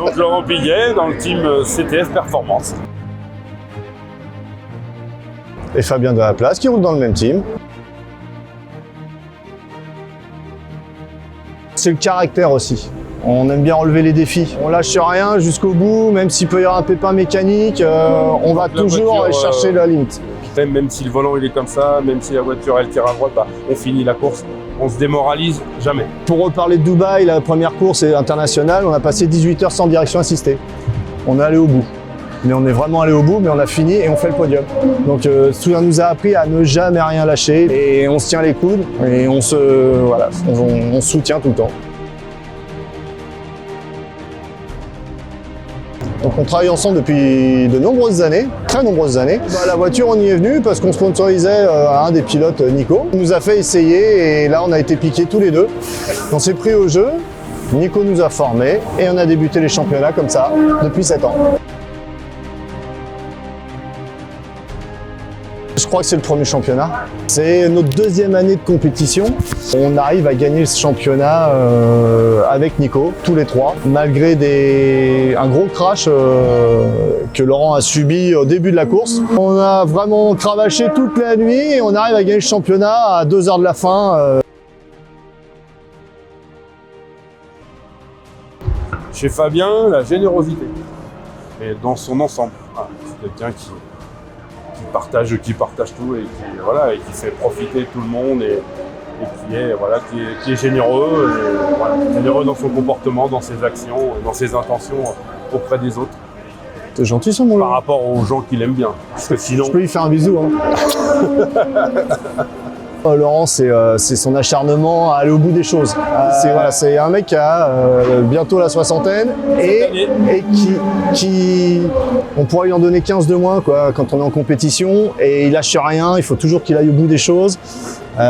Donc Laurent Piguet dans le team CTF Performance. Et Fabien Delaplace qui roule dans le même team. C'est le caractère aussi. On aime bien relever les défis. On lâche rien jusqu'au bout, même s'il peut y avoir un pépin mécanique, on va toujours aller chercher la limite. Même si le volant il est comme ça, même si la voiture elle tire à droite, on finit la course. On se démoralise jamais. Pour reparler de Dubaï, la première course internationale, on a passé 18 heures sans direction assistée. On est allé au bout. Mais on est vraiment allé au bout, mais on a fini et on fait le podium. Donc ça nous a appris à ne jamais rien lâcher et on se tient les coudes et on se soutient tout le temps. Donc on travaille ensemble depuis de nombreuses années, très nombreuses années. La voiture, on y est venu parce qu'on sponsorisait un des pilotes, Nico. Il nous a fait essayer et là on a été piqués tous les deux. On s'est pris au jeu, Nico nous a formés et on a débuté les championnats comme ça depuis 7 ans. Je crois que c'est le premier championnat. C'est notre deuxième année de compétition. On arrive à gagner ce championnat avec Nico, tous les trois, malgré un gros crash que Laurent a subi au début de la course. On a vraiment cravaché toute la nuit et on arrive à gagner le championnat à 2 heures de la fin. Chez Fabien, la générosité, et dans son ensemble. C'est quelqu'un qui partage tout et qui fait profiter tout le monde et qui est généreux, généreux dans son comportement, dans ses actions, dans ses intentions auprès des autres. T'es gentil ça mon Par rapport aux gens qu'il aime bien. Parce que sinon... Je peux lui faire un bisou. Laurent, c'est son acharnement à aller au bout des choses. C'est un mec qui a bientôt la soixantaine et qui on pourrait lui en donner 15 de moins quand on est en compétition et il lâche rien, il faut toujours qu'il aille au bout des choses. Il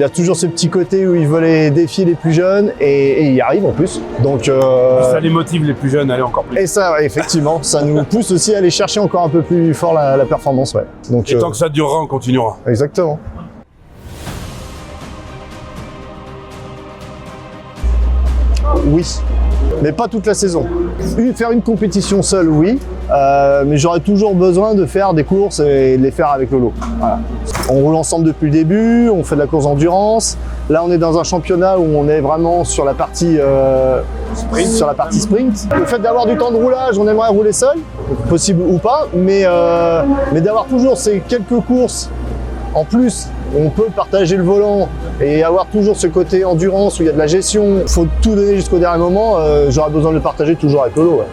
a toujours ce petit côté où il veut les défier les plus jeunes et il y arrive en plus. Donc, ça les motive les plus jeunes à aller encore plus. Et ça, effectivement, ça nous pousse aussi à aller chercher encore un peu plus fort la performance. Ouais. Donc, et tant que ça durera, on continuera. Exactement. Oui, mais pas toute la saison. Faire une compétition seule, oui, mais j'aurais toujours besoin de faire des courses et de les faire avec Lolo. Voilà. On roule ensemble depuis le début, on fait de la course d'endurance. Là, on est dans un championnat où on est vraiment sur la partie sprint. Le fait d'avoir du temps de roulage, on aimerait rouler seul, possible ou pas, mais d'avoir toujours ces quelques courses en plus. On peut partager le volant et avoir toujours ce côté endurance où il y a de la gestion. Il faut tout donner jusqu'au dernier moment. J'aurais besoin de le partager toujours avec Lolo. Ouais.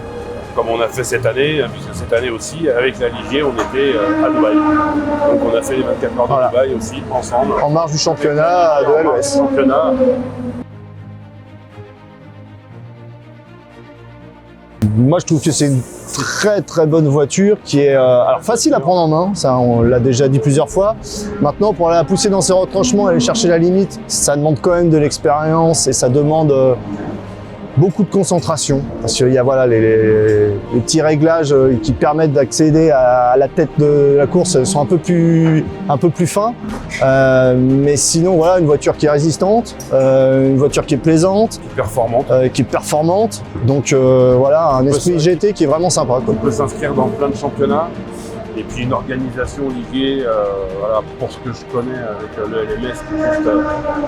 Comme on a fait cette année, puisque cette année aussi, avec la Ligier, on était à Dubaï. Donc on a fait les 24 heures de Dubaï aussi, ensemble. En marge du championnat de LES. Moi, je trouve que c'est une très bonne voiture qui est alors facile à prendre en main, ça on l'a déjà dit plusieurs fois. Maintenant, pour la pousser dans ses retranchements et aller chercher la limite, ça demande quand même de l'expérience et ça demande beaucoup de concentration parce qu'il y a les petits réglages qui permettent d'accéder à la tête de la course sont un peu plus fins, mais sinon une voiture qui est résistante, une voiture qui est plaisante, qui est performante, donc un esprit GT qui est vraiment sympa. On peut s'inscrire dans plein de championnats et puis une organisation liée pour ce que je connais avec le LMS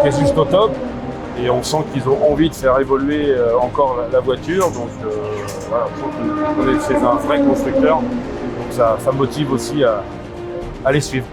qui est juste au top. Et on sent qu'ils ont envie de faire évoluer encore la voiture, donc on sent qu'on est chez un vrai constructeur, donc ça motive aussi à les suivre.